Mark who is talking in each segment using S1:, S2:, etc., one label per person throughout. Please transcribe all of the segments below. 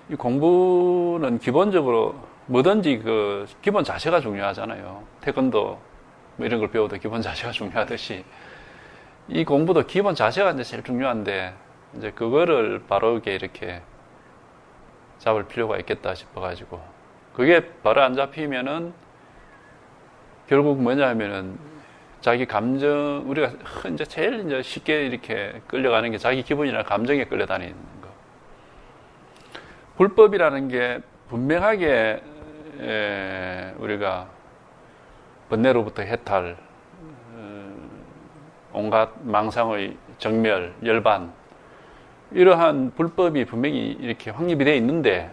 S1: 이 공부는 기본적으로 뭐든지 그 기본 자세가 중요하잖아요. 태권도 뭐 이런 걸 배워도 기본 자세가 중요하듯이 이 공부도 기본 자세가 이제 제일 중요한데 이제 그거를 바르게 이렇게 잡을 필요가 있겠다 싶어가지고 그게 바로 안 잡히면은 결국 뭐냐면은 자기 감정 우리가 이제 제일 이제 쉽게 이렇게 끌려가는 게 자기 기분이나 감정에 끌려다니는 거. 불법이라는 게 분명하게 우리가 번뇌로부터 해탈, 온갖 망상의 정멸, 열반 이러한 불법이 분명히 이렇게 확립이 되어 있는데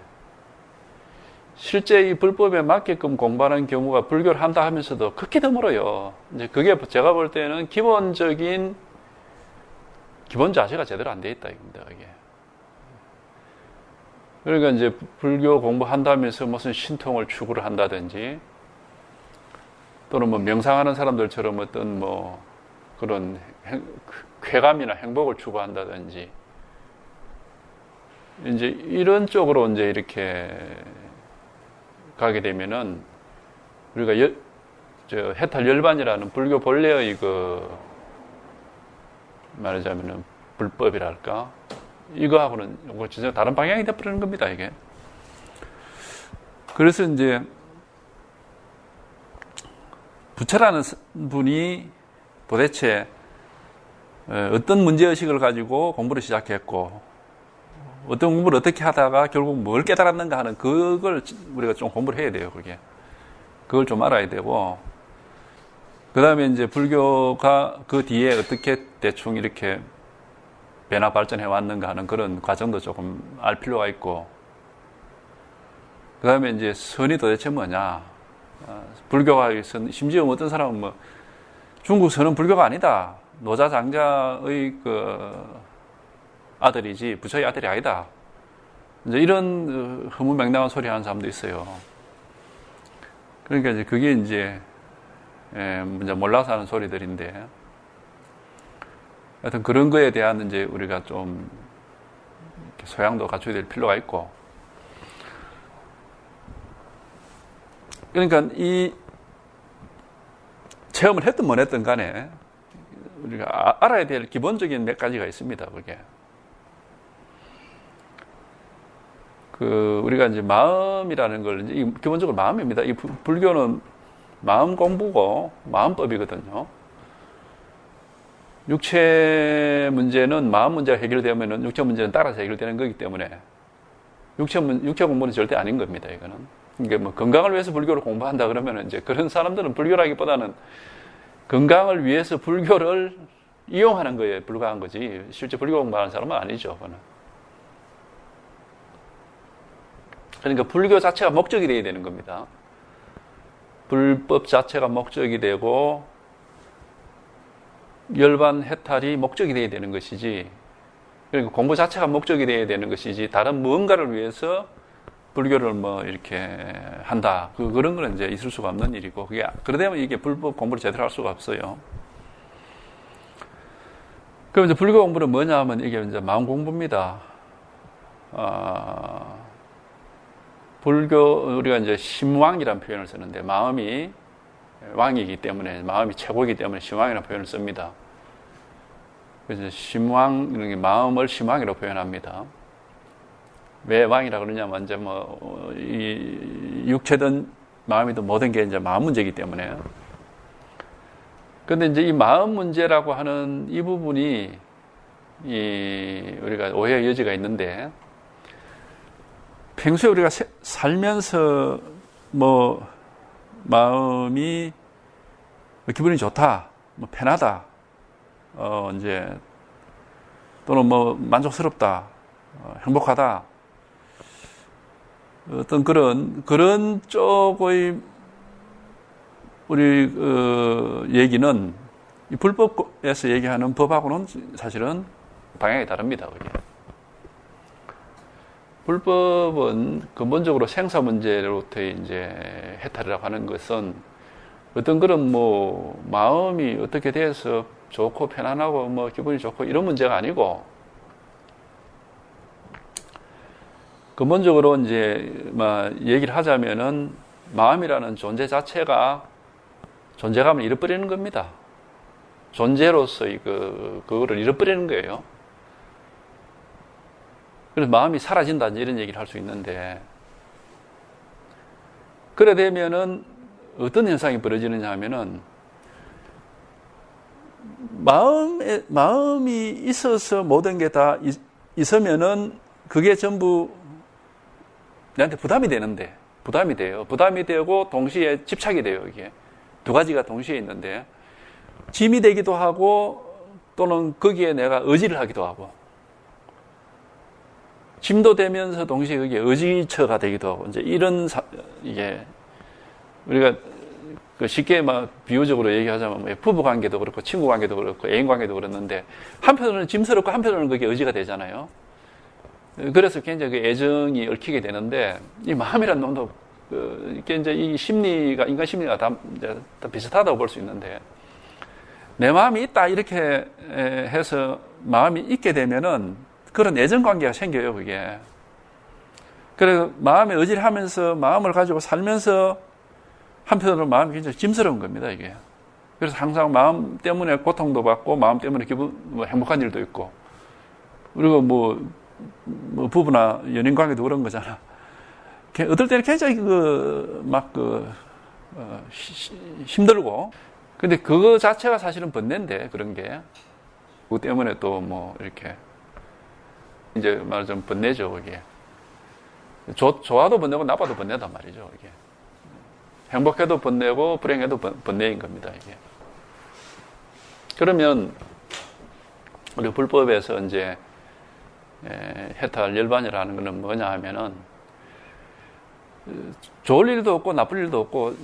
S1: 실제 이 불법에 맞게끔 공부하는 경우가 불교를 한다 하면서도 극히 드물어요. 이제 그게 제가 볼 때는 기본 자세가 제대로 안 돼 있다 이겁니다. 이게. 그러니까 이제 불교 공부한다면서 무슨 신통을 추구를 한다든지 또는 뭐 명상하는 사람들처럼 어떤 뭐 그런 쾌감이나 행복을 추구한다든지 이제 이런 쪽으로 이제 이렇게 가게 되면은 우리가 해탈 열반이라는 불교 본래의 말하자면은 불법이랄까 이거하고는 진짜 다른 방향이 돼버리는 겁니다 이게. 그래서 이제 부처라는 분이 도대체 어떤 문제의식을 가지고 공부를 시작했고 어떤 공부를 어떻게 하다가 결국 뭘 깨달았는가 하는 그걸 우리가 좀 공부를 해야 돼요. 그걸 좀 알아야 되고 그 다음에 이제 불교가 그 뒤에 어떻게 대충 이렇게 변화 발전해 왔는가 하는 그런 과정도 조금 알 필요가 있고 그 다음에 이제 선이 도대체 뭐냐 불교가 심지어 어떤 사람은 뭐 중국 선은 불교가 아니다 노자 장자의 아들이지 부처의 아들이 아니다. 이제 이런 허무맹랑한 소리 하는 사람도 있어요. 그러니까 이제 그게 이제 몰라서 하는 소리들인데, 하여튼 그런 거에 대한 이제 우리가 좀 소양도 갖춰야 될 필요가 있고, 그러니까 이 체험을 했든 못 했든 간에 우리가 알아야 될 기본적인 몇 가지가 있습니다. 그게. 우리가 이제 마음이라는 걸, 이제 기본적으로 마음입니다. 이 불교는 마음 공부고 마음법이거든요. 육체 문제는 마음 문제가 해결되면은 육체 문제는 따라서 해결되는 거기 때문에 육체 공부는 절대 아닌 겁니다. 이거는. 그러니까 뭐 건강을 위해서 불교를 공부한다 그러면은 이제 그런 사람들은 불교라기보다는 건강을 위해서 불교를 이용하는 거에 불과한 거지 실제 불교 공부하는 사람은 아니죠. 그거는. 그러니까 불교 자체가 목적이 되어야 되는 겁니다. 불법 자체가 목적이 되고 열반 해탈이 목적이 되어야 되는 것이지 그러니까 공부 자체가 목적이 되어야 되는 것이지 다른 무언가를 위해서 불교를 뭐 이렇게 한다. 그런 거는 이제 있을 수가 없는 일이고 그러다면 이게 불법 공부를 제대로 할 수가 없어요. 그럼 이제 불교 공부는 뭐냐 하면 이게 이제 마음 공부입니다. 불교 우리가 이제 심왕이라는 표현을 쓰는데 마음이 왕이기 때문에 마음이 최고이기 때문에 심왕이라는 표현을 씁니다. 그래서 심왕 이런 게 마음을 심왕이라고 표현합니다. 왜 왕이라고 그러냐면 이제 뭐 이 육체든 마음이든 모든 게 이제 마음 문제이기 때문에. 그런데 이제 이 마음 문제라고 하는 이 부분이 우리가 오해의 여지가 있는데. 평소에 우리가 살면서 뭐 마음이 기분이 좋다, 뭐 편하다, 이제 또는 뭐 만족스럽다, 행복하다, 어떤 그런 쪽의 우리 얘기는 이 불법에서 얘기하는 법하고는 사실은 방향이 다릅니다. 그게. 불법은 근본적으로 생사 문제로부터 이제 해탈이라고 하는 것은 어떤 그런 뭐 마음이 어떻게 돼서 좋고 편안하고 뭐 기분이 좋고 이런 문제가 아니고 근본적으로 이제 얘기를 하자면은 마음이라는 존재 자체가 존재감을 잃어버리는 겁니다. 존재로서의 그거를 잃어버리는 거예요. 그래서 마음이 사라진다 이런 얘기를 할 수 있는데, 그래 되면은 어떤 현상이 벌어지느냐 하면은 마음이 있어서 모든 게 다 있으면은 그게 전부 내한테 부담이 되는데, 부담이 돼요. 부담이 되고 동시에 집착이 돼요. 이게 두 가지가 동시에 있는데, 짐이 되기도 하고 또는 거기에 내가 의지를 하기도 하고, 짐도 되면서 동시에 그게 의지처가 되기도 하고, 이제 이런 이게 우리가 쉽게 비유적으로 얘기하자면 부부 관계도 그렇고 친구 관계도 그렇고 애인 관계도 그렇는데, 한편으로는 짐스럽고 한편으로는 그게 의지가 되잖아요. 그래서 굉장히 애정이 얽히게 되는데, 이 마음이란 놈도 이게 이제 이 심리가, 인간 심리가 다 비슷하다고 볼 수 있는데, 내 마음이 있다 이렇게 해서 마음이 있게 되면은 그런 애정 관계가 생겨요, 그게. 그래서 마음에 의지를 하면서 마음을 가지고 살면서 한편으로 마음이 굉장히 짐스러운 겁니다, 이게. 그래서 항상 마음 때문에 고통도 받고 마음 때문에 행복한 일도 있고, 그리고 부부나 연인 관계도 그런 거잖아. 어떨 때는 굉장히 힘들고, 근데 그거 자체가 사실은 번뇌인데, 그런 게. 그것 때문에 또 이렇게, 이제 말하자면 번뇌죠, 그게. 좋아도 번뇌고 나빠도 번뇌단 말이죠, 이게. 행복해도 번뇌고 불행해도 번뇌인 겁니다, 이게. 그러면, 우리 불법에서 이제, 해탈 열반이라는 것은 뭐냐 하면은, 좋을 일도 없고 나쁠 일도 없고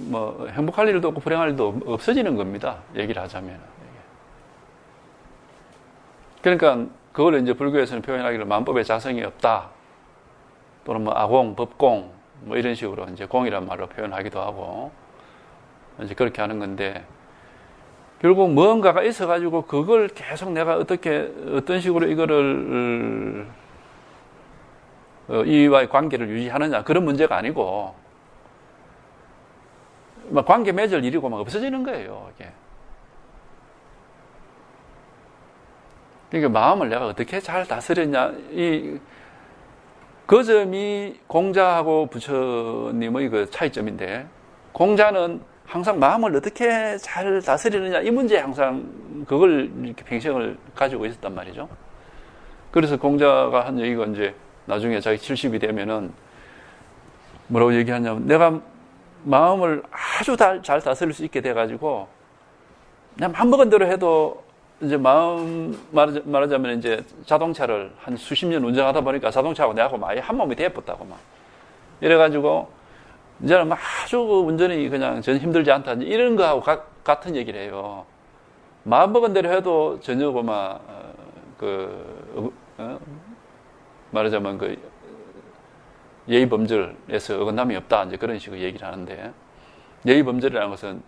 S1: 행복할 일도 없고 불행할 일도 없어지는 겁니다, 얘기를 하자면. 그러니까 그걸 이제 불교에서는 표현하기를 만법의 자성이 없다, 또는 아공, 법공 이런 식으로 이제 공이란 말로 표현하기도 하고, 이제 그렇게 하는 건데, 결국 무언가가 있어가지고 그걸 계속 내가 어떤 식으로 이거를 이와의 관계를 유지하느냐, 그런 문제가 아니고, 관계 맺을 일이고 없어지는 거예요, 이게. 그러니까 마음을 내가 어떻게 잘 다스렸냐, 그 점이 공자하고 부처님의 그 차이점인데, 공자는 항상 마음을 어떻게 잘 다스리느냐, 이 문제에 항상 그걸 이렇게 평생을 가지고 있었단 말이죠. 그래서 공자가 한 얘기가 이제 나중에 자기 70이 되면은 뭐라고 얘기하냐면, 내가 마음을 아주 잘 다스릴 수 있게 돼가지고 그냥 맘먹은 대로 해도 이제 말하자면 이제 자동차를 한 수십 년 운전하다 보니까 자동차하고 내하고 많이 한 몸이 되었다고 이래가지고 이제는 아주 운전이 그냥 전 힘들지 않다, 이런 거하고 같은 얘기를 해요. 마음먹은 대로 해도 전혀 말하자면 예의 범절에서 어긋남이 없다, 이제 그런 식으로 얘기를 하는데, 예의 범절이라는 것은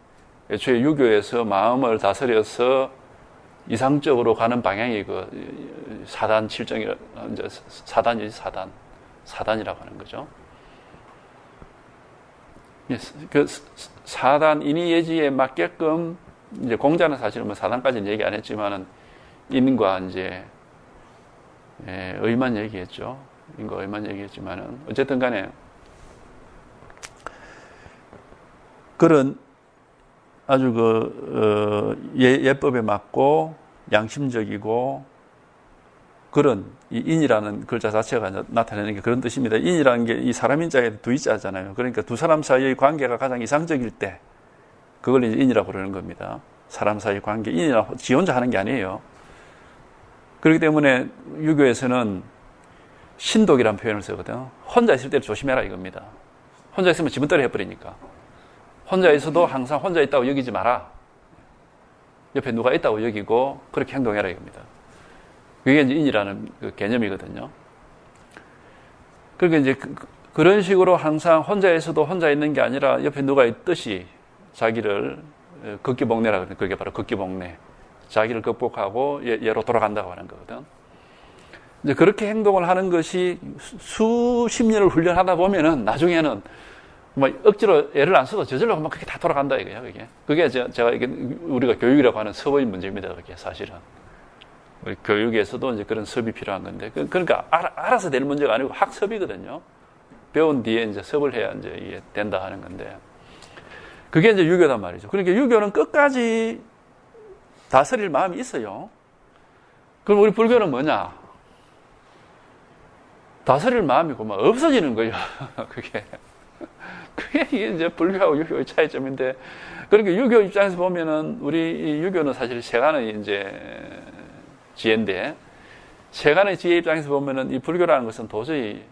S1: 애초에 유교에서 마음을 다스려서 이상적으로 가는 방향이 사단 칠정이라, 이제 사단이라고 하는 거죠. 그 사단 인의예지에 맞게끔, 이제 공자는 사실은 사단까지는 얘기 안 했지만은 인과 이제 의만 얘기했죠. 인과 의만 얘기했지만은 어쨌든 간에 그런 아주 예법에 맞고 양심적이고 그런 이 인이라는 글자 자체가 나타내는 게 그런 뜻입니다. 인이라는 게 이 사람 인자에 두 이자잖아요. 그러니까 두 사람 사이의 관계가 가장 이상적일 때 그걸 이제 인이라고 그러는 겁니다. 사람 사이의 관계, 인이라 지 혼자 하는 게 아니에요. 그렇기 때문에 유교에서는 신독이라는 표현을 쓰거든요. 혼자 있을 때를 조심해라 이겁니다. 혼자 있으면 지분대로 해버리니까. 혼자 있어도 항상 혼자 있다고 여기지 마라. 옆에 누가 있다고 여기고 그렇게 행동해라 이겁니다. 그게 이제 인이라는 그 개념이거든요. 그러니까 이제 그런 식으로 항상 혼자 있어도 혼자 있는 게 아니라 옆에 누가 있듯이 자기를 극기복내라 그러거든요. 그게 바로 극기복내. 자기를 극복하고 얘로 돌아간다고 하는 거거든. 이제 그렇게 행동을 하는 것이 수십 년을 훈련하다 보면은 나중에는 뭐 억지로 애를 안 써도 저절로 막 그게 다 돌아간다 이거예요. 그게 제가 이게 우리가 교육이라고 하는 섭의 문제입니다. 그게 사실은 우리 교육에서도 이제 그런 섭이 필요한 건데 그러니까 알아서 될 문제가 아니고 학습이거든요. 배운 뒤에 이제 섭을 해야 이제 이게 된다 하는 건데 그게 이제 유교단 말이죠. 그러니까 유교는 끝까지 다스릴 마음이 있어요. 그럼 우리 불교는 뭐냐? 다스릴 마음이고 막 없어지는 거예요. 그게 이제 불교하고 유교의 차이점인데, 그러니까 유교 입장에서 보면은 우리 유교는 사실 세간의 이제 지혜인데, 세간의 지혜 입장에서 보면은 이 불교라는 것은 도저히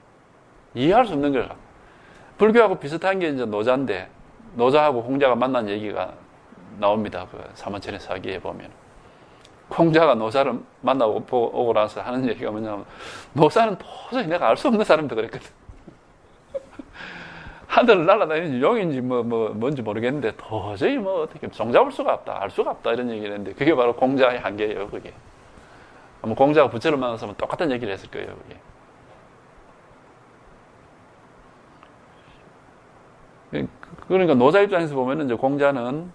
S1: 이해할 수 없는 거예요. 불교하고 비슷한 게 이제 노자인데, 노자하고 홍자가 만난 얘기가 나옵니다. 그 사만천의 사기에 보면. 홍자가 노자를 만나고 오고 나서 하는 얘기가 뭐냐면, 노자는 도저히 내가 알 수 없는 사람도 그랬거든. 하늘을 날아다니는 용인지 뭔지 모르겠는데 도저히 어떻게 종잡을 수가 없다, 알 수가 없다 이런 얘기를 했는데 그게 바로 공자의 한계예요. 그게 아마 공자가 부처를 만났으면 똑같은 얘기를 했을 거예요. 그게 그러니까 노자 입장에서 보면은 이제 공자는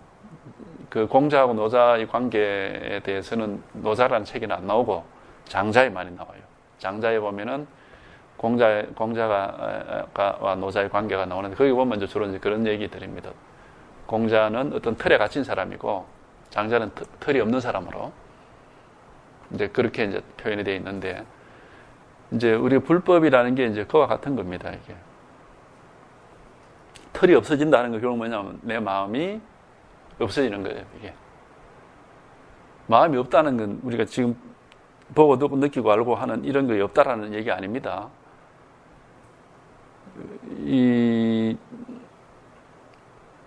S1: 그 공자하고 노자의 관계에 대해서는 노자라는 책에는 안 나오고 장자에 많이 나와요. 장자에 보면은 공자와 노자의 관계가 나오는데 거기 보면 이제 주로 이제 그런 얘기 드립니다. 공자는 어떤 틀에 갇힌 사람이고 장자는 틀이 없는 사람으로 이제 그렇게 이제 표현이 되어 있는데 이제 우리 불법이라는 게 이제 그와 같은 겁니다. 이게 틀이 없어진다는 거 결국 뭐냐면 내 마음이 없어지는 거예요. 이게 마음이 없다는 건 우리가 지금 보고 느끼고 알고 하는 이런 게 없다라는 얘기 아닙니다.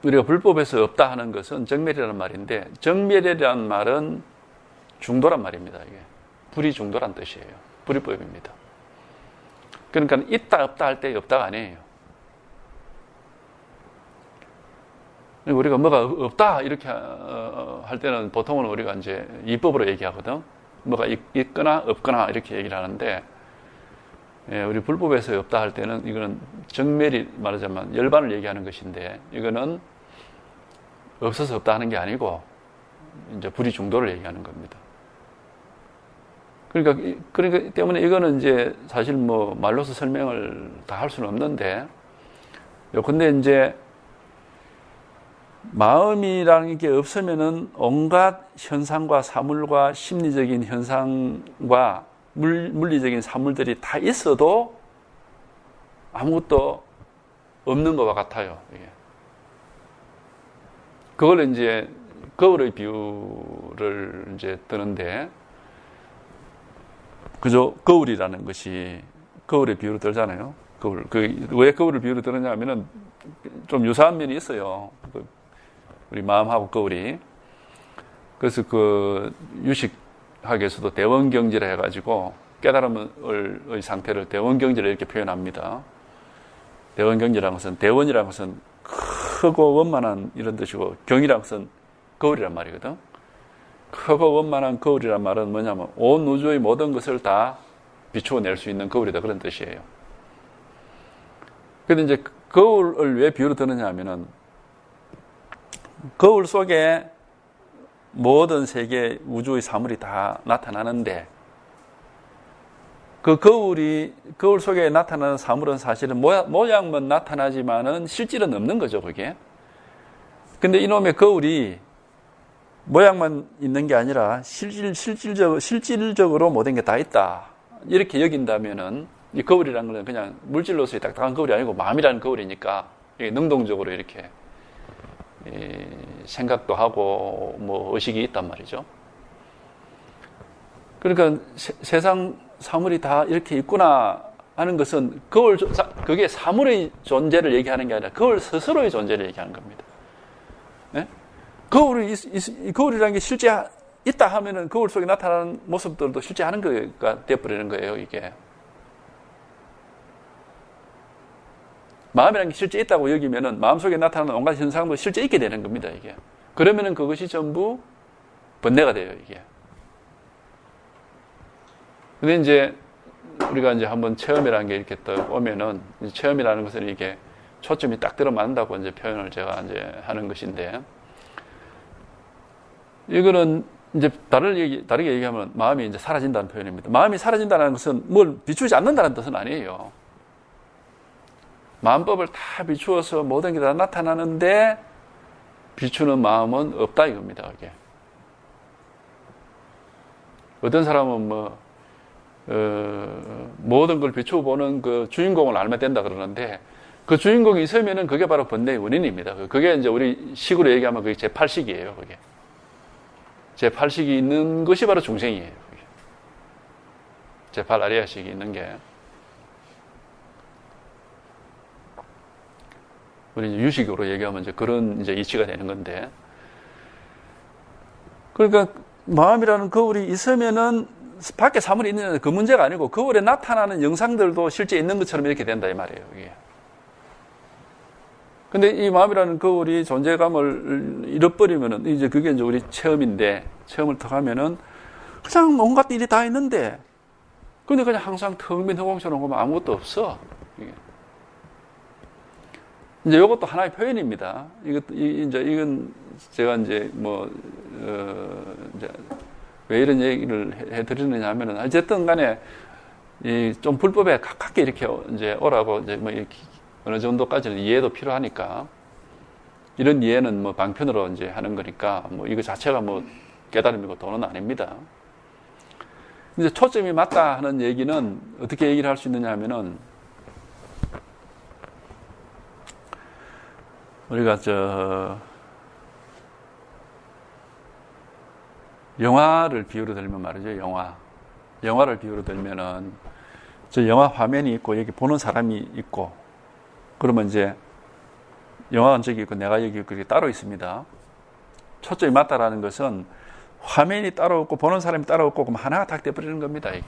S1: 우리가 불법에서 없다 하는 것은 정멸이라는 말인데 정멸이라는 말은 중도란 말입니다. 이게 불이 중도란 뜻이에요. 불이법입니다. 그러니까 있다 없다 할 때 없다가 아니에요. 우리가 뭐가 없다 이렇게 할 때는 보통은 우리가 이제 이법으로 얘기하거든. 뭐가 있거나 없거나 이렇게 얘기를 하는데 우리 불법에서 없다 할 때는 이거는 정멸이 말하자면 열반을 얘기하는 것인데 이거는 없어서 없다 하는 게 아니고 이제 불이 중도를 얘기하는 겁니다. 그러니까 때문에 이거는 이제 사실 뭐 말로서 설명을 다 할 수는 없는데 근데 이제 마음이라는 게 없으면은 온갖 현상과 사물과 심리적인 현상과 물리적인 사물들이 다 있어도 아무것도 없는 것과 같아요. 이게. 그걸 이제 거울의 비유를 이제 드는데, 그죠? 거울이라는 것이 거울의 비유를 들잖아요. 거울. 왜 거울을 비유를 드느냐 하면은 좀 유사한 면이 있어요. 우리 마음하고 거울이. 그래서 그 유식학에서도 대원경지라 해가지고 깨달음의 상태를 대원경지라 이렇게 표현합니다. 대원경지라는 것은, 대원이라는 것은 크고 원만한 이런 뜻이고, 경이라는 것은 거울이란 말이거든. 크고 원만한 거울이란 말은 뭐냐면 온 우주의 모든 것을 다 비추어낼 수 있는 거울이다, 그런 뜻이에요. 그런데 이제 거울을 왜 비유로 드느냐 하면은 거울 속에 모든 세계 우주의 사물이 다 나타나는데 그 거울 속에 나타나는 사물은 사실은 모양만 나타나지만은 실질은 없는 거죠, 그게. 근데 이놈의 거울이 모양만 있는 게 아니라 실질적으로 모든 게 다 있다, 이렇게 여긴다면은 이 거울이라는 건 그냥 물질로서의 딱딱한 거울이 아니고 마음이라는 거울이니까 능동적으로 이렇게 생각도 하고 뭐 의식이 있단 말이죠. 그러니까 세상 사물이 다 이렇게 있구나 하는 것은 그게 사물의 존재를 얘기하는 게 아니라 거울 스스로의 존재를 얘기하는 겁니다. 네? 거울이라는 게 실제 있다 하면은 거울 속에 나타나는 모습들도 실제 하는 거가 되어버리는 거예요, 이게. 마음이라는 게 실제 있다고 여기면은 마음속에 나타나는 온갖 현상도 실제 있게 되는 겁니다, 이게. 그러면은 그것이 전부 번뇌가 돼요, 이게. 근데 이제 우리가 이제 한번 체험이라는 게 이렇게 또 오면은, 체험이라는 것은 이게 초점이 딱 들어맞는다고 이제 표현을 제가 이제 하는 것인데, 이거는 이제 다르게 얘기하면 마음이 이제 사라진다는 표현입니다. 마음이 사라진다는 것은 뭘 비추지 않는다는 뜻은 아니에요. 마음법을 다 비추어서 모든 게 다 나타나는데 비추는 마음은 없다 이겁니다. 이게. 어떤 사람은 모든 걸 비추어보는 그 주인공을 알면 된다 그러는데, 그 주인공이 있으면은 그게 바로 번뇌의 원인입니다. 그게 이제 우리 식으로 얘기하면 그게 제8식이에요. 그게. 제8식이 있는 것이 바로 중생이에요. 제8 아리아식이 있는 게. 우리 이제 유식으로 얘기하면 이제 그런 이제 이치가 되는 건데. 그러니까 마음이라는 거울이 있으면은 밖에 사물이 있느냐 그 문제가 아니고 거울에 나타나는 영상들도 실제 있는 것처럼 이렇게 된다 이 말이에요. 이게. 근데 이 마음이라는 거울이 존재감을 잃어버리면은 이제 그게 이제 우리 체험인데, 체험을 더 하면은 그냥 온갖 일이 다 있는데, 근데 그냥 항상 텅 빈 허공처럼 보면 아무것도 없어. 이게. 이제 이것도 하나의 표현입니다. 이건 제가 이제 이제 왜 이런 얘기를 해드리느냐 하면은, 어쨌든 간에 좀 불법에 가깝게 이렇게 이제 오라고 이제 이렇게 어느 정도까지는 이해도 필요하니까, 이런 이해는 방편으로 이제 하는 거니까, 이거 자체가 깨달음이고 도는 아닙니다. 이제 초점이 맞다 하는 얘기는 어떻게 얘기를 할 수 있느냐 하면은, 우리가 영화를 비유로 들면 말이죠. 영화를 비유로 들면은, 영화 화면이 있고, 여기 보는 사람이 있고, 그러면 이제 영화관 저기 있고 내가 여기 있고 따로 있습니다. 초점이 맞다라는 것은 화면이 따로 없고 보는 사람이 따로 없고 그럼 하나가 딱 돼버리는 겁니다. 이게.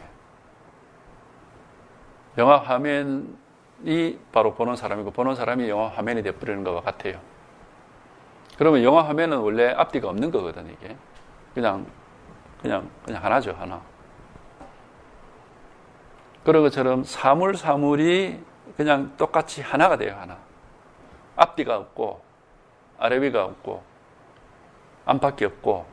S1: 영화 화면이 바로 보는 사람이고 보는 사람이 영화 화면이 돼버리는 것과 같아요. 그러면 영화 화면은 원래 앞뒤가 없는 거거든 이게. 그냥 하나죠, 하나. 그런 것처럼 사물이 그냥 똑같이 하나가 돼요, 하나. 앞뒤가 없고, 아래위가 없고, 안팎이 없고.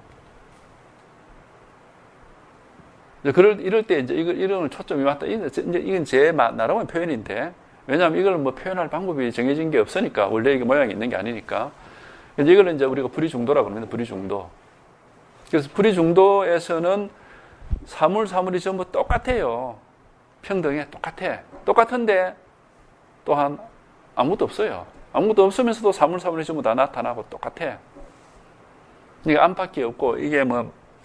S1: 이럴 때 이제 이런 초점이 맞다. 이건 제 나름의 표현인데, 왜냐하면 이걸 표현할 방법이 정해진 게 없으니까, 원래 이게 모양이 있는 게 아니니까. 이걸 이제 우리가 불이중도라고 합니다, 불이중도. 그래서 불이중도에서는 사물이 전부 똑같아요. 평등해, 똑같아. 똑같은데, 또한 아무것도 없어요. 아무것도 없으면서도 사물이 전부 다 나타나고 똑같아. 그러니까 안팎이 없고 이게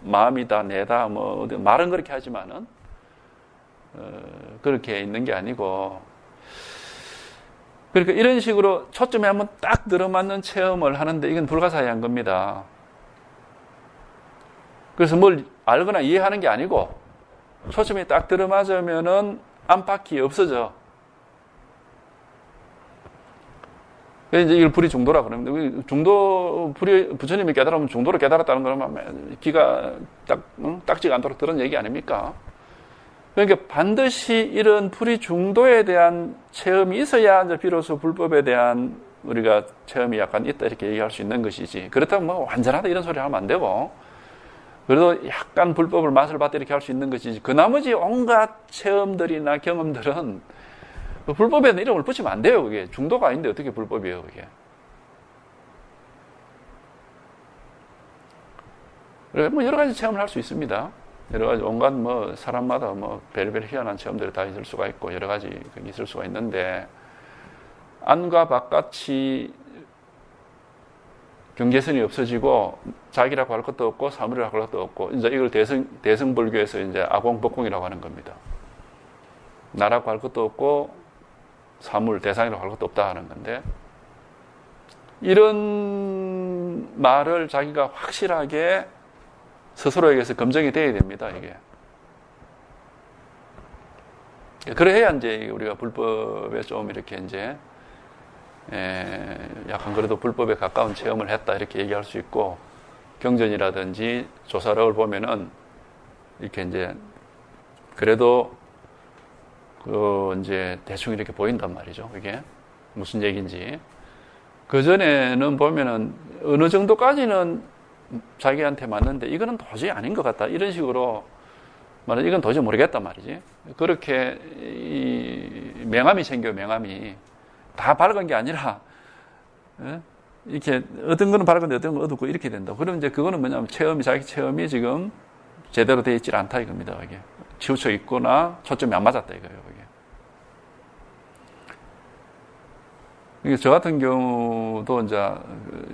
S1: 마음이다, 내다, 말은 그렇게 하지만은 그렇게 있는 게 아니고, 그러니까 이런 식으로 초점이 한번 딱 들어맞는 체험을 하는데 이건 불가사의한 겁니다. 그래서 뭘 알거나 이해하는 게 아니고 초점이 딱 들어맞으면은 안팎이 없어져. 이제 이걸 불이 중도라고 그럽니다. 부처님이 깨달으면 중도를 깨달았다는 거는 기가 딱지가 않도록 들은 얘기 아닙니까? 그러니까 반드시 이런 불이 중도에 대한 체험이 있어야 이제 비로소 불법에 대한 우리가 체험이 약간 있다 이렇게 얘기할 수 있는 것이지. 그렇다고 완전하다 이런 소리 하면 안 되고, 그래도 약간 불법을 맛을 봤다 이렇게 할 수 있는 것이지. 그 나머지 온갖 체험들이나 경험들은 불법에는 이름을 붙이면 안 돼요, 그게. 중도가 아닌데 어떻게 불법이에요, 그게. 그래, 여러 가지 체험을 할 수 있습니다. 여러 가지 온갖 사람마다 별별 희한한 체험들이 다 있을 수가 있고, 여러 가지 있을 수가 있는데, 안과 바깥이 경계선이 없어지고, 자기라고 할 것도 없고, 사물이라고 할 것도 없고, 이제 이걸 대승불교에서 이제 아공법공이라고 하는 겁니다. 나라고 할 것도 없고, 사물, 대상이라고 할 것도 없다 하는 건데, 이런 말을 자기가 확실하게 스스로에게서 검증이 돼야 됩니다, 이게. 그래야 이제 우리가 불법에 좀 이렇게 이제, 약간 그래도 불법에 가까운 체험을 했다, 이렇게 얘기할 수 있고, 경전이라든지 조사력을 보면은, 이렇게 이제, 그래도 이제 대충 이렇게 보인단 말이죠. 이게 무슨 얘기인지. 그 전에는 보면은 어느 정도까지는 자기한테 맞는데 이거는 도저히 아닌 것 같다. 이런 식으로 말은 이건 도저히 모르겠단 말이지. 그렇게 맹함이 생겨요. 맹함이 다 밝은 게 아니라 이렇게 어떤 거는 밝은데 어떤 건 어둡고 이렇게 된다. 그럼 이제 그거는 뭐냐면 자기 체험이 지금 제대로 되어 있지 않다 이겁니다. 이게 치우쳐 있거나 초점이 안 맞았다 이거예요. 이게 저 같은 경우도 이제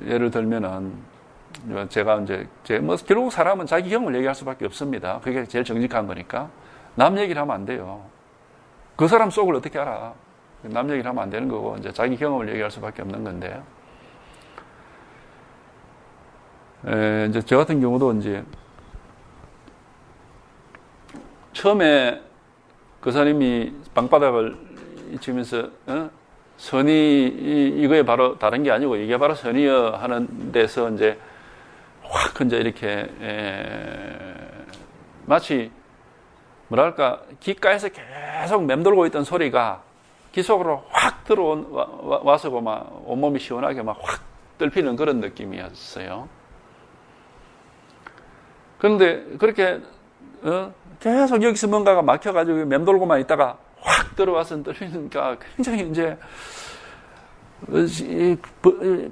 S1: 예를 들면은 제가 이제 뭐 결국 사람은 자기 경험을 얘기할 수밖에 없습니다. 그게 제일 정직한 거니까 남 얘기를 하면 안 돼요. 그 사람 속을 어떻게 알아? 남 얘기를 하면 안 되는 거고 이제 자기 경험을 얘기할 수밖에 없는 건데. 이제 저 같은 경우도 이제 처음에 그 사람이 방바닥을 치면서 선이 이거에 바로 다른 게 아니고 이게 바로 선이여 하는 데서 이제 확 이제 이렇게 마치 뭐랄까 귓가에서 계속 맴돌고 있던 소리가 귀 속으로 확 들어와서 막 온몸이 시원하게 막 확 떨피는 그런 느낌이었어요. 그런데 그렇게 계속 여기서 뭔가가 막혀가지고 맴돌고만 있다가 확 들어와서 떨리니까 굉장히 이제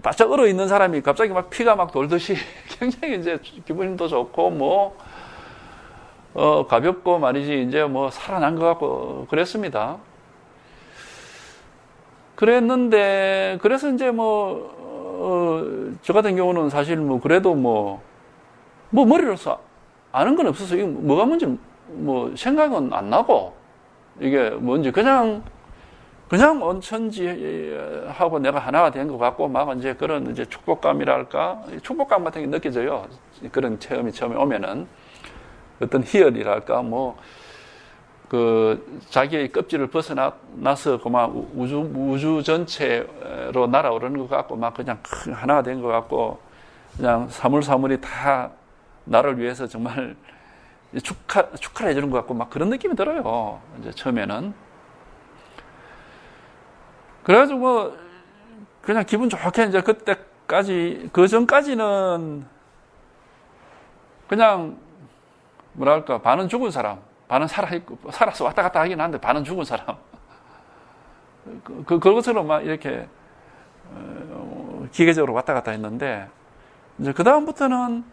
S1: 바짝 얼어 있는 사람이 갑자기 막 피가 막 돌듯이 굉장히 이제 기분도 좋고 뭐 가볍고 말이지 이제 뭐 살아난 것 같고 그랬습니다. 그랬는데 그래서 이제 저 같은 경우는 사실 뭐 그래도 뭐 머리로서 아는 건 없어서 이게 뭐가 뭔지 뭐 생각은 안 나고 이게 뭔지 그냥 온천지하고 내가 하나가 된 것 같고 막 이제 그런 이제 축복감이랄까 축복감 같은 게 느껴져요. 그런 체험이 처음에 오면은 어떤 희열이랄까 자기의 껍질을 벗어나서 그만 우주 전체로 날아오르는 것 같고 막 그냥 하나가 된 것 같고 그냥 사물사물이 다 나를 위해서 정말 축하를 해주는 것 같고 막 그런 느낌이 들어요. 이제 처음에는. 그래가지고 그냥 기분 좋게 이제 그때까지 그 전까지는 그냥 뭐랄까 반은 죽은 사람, 반은 살아있고 살아서 왔다 갔다 하긴 한데 반은 죽은 사람. 그것으로 막 이렇게 기계적으로 왔다 갔다 했는데 이제 그 다음부터는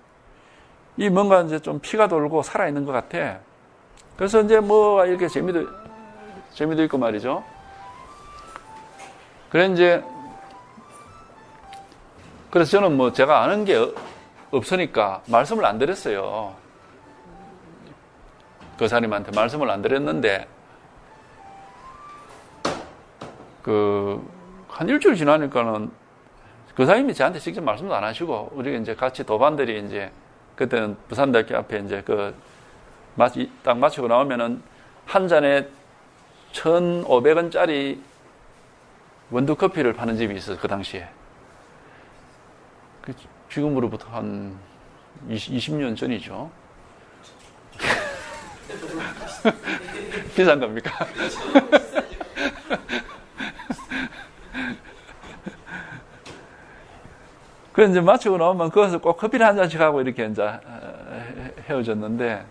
S1: 이 뭔가 이제 좀 피가 돌고 살아있는 것 같아. 그래서 이제 뭐 이렇게 재미도 있고 말이죠. 그래서 저는 뭐 제가 아는 게 없으니까 말씀을 안 드렸어요. 그 사람한테 말씀을 안 드렸는데, 한 일주일 지나니까는 그 사람이 저한테 직접 말씀도 안 하시고, 우리가 이제 같이 도반들이 이제, 그때는 부산대학교 앞에 이제 딱 마치고 나오면은 한 잔에 1,500원짜리 원두커피를 파는 집이 있어요, 그 당시에. 지금으로부터 한 20년 전이죠. 비싼 겁니까? 그래서 이제 마치고 나오면 거기서 꼭 커피를 한 잔씩 하고 이렇게 이제 헤어졌는데,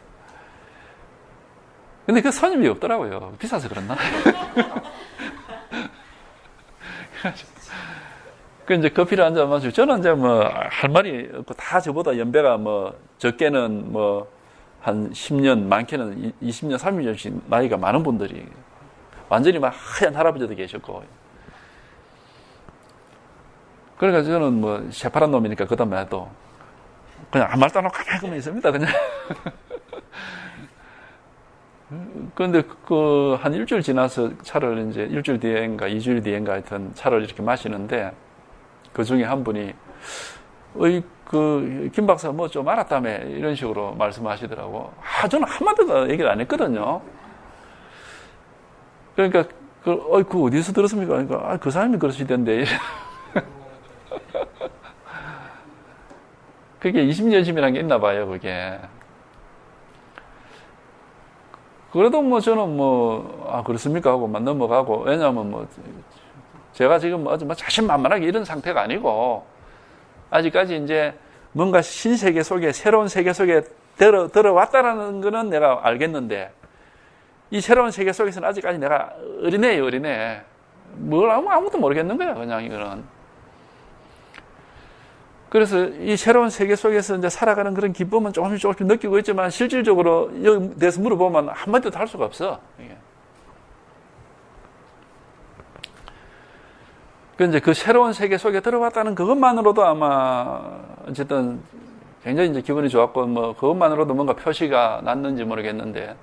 S1: 근데 그 손님이 없더라고요. 비싸서 그랬나? 그 이제 커피를 한 잔 마시고, 저는 이제 할 말이 없고, 다 저보다 연배가 적게는 한 10년, 많게는 20년, 30년씩 나이가 많은 분들이, 완전히 막 하얀 할아버지도 계셨고. 그러니까 저는 새파란 놈이니까, 그 다음에 또, 그냥 아무 말도 안 하고 가만히 있습니다, 그냥. 그런데 한 일주일 지나서 차를 이제 일주일 뒤엔가 2주일 뒤엔가 하여튼 차를 이렇게 마시는데 그 중에 한 분이 김 박사 좀 알았다며 이런 식으로 말씀하시더라고. 저는 한마디도 얘기를 안 했거든요. 그러니까 그 어디서 들었습니까? 그러니까 그 사람이 그러시던데. 그게 20년심이라는 게 있나 봐요, 그게. 그래도 뭐 저는 뭐, 그렇습니까? 하고 막 넘어가고, 왜냐하면 뭐, 제가 지금 아주 뭐 자신만만하게 이런 상태가 아니고, 아직까지 이제 뭔가 신세계 속에, 새로운 세계 속에 들어왔다라는 거는 내가 알겠는데, 이 새로운 세계 속에서는 아직까지 내가 어린애예요, 어린애. 뭘 아무것도 모르겠는 거야, 그냥 이거는. 그래서 이 새로운 세계 속에서 이제 살아가는 그런 기쁨은 조금씩 느끼고 있지만 실질적으로 여기 대해서 물어보면 한마디도 할 수가 없어. 이게. 그 이제 그 새로운 세계 속에 들어왔다는 그것만으로도 아마 어쨌든 굉장히 이제 기분이 좋았고 뭐 그것만으로도 뭔가 표시가 났는지 모르겠는데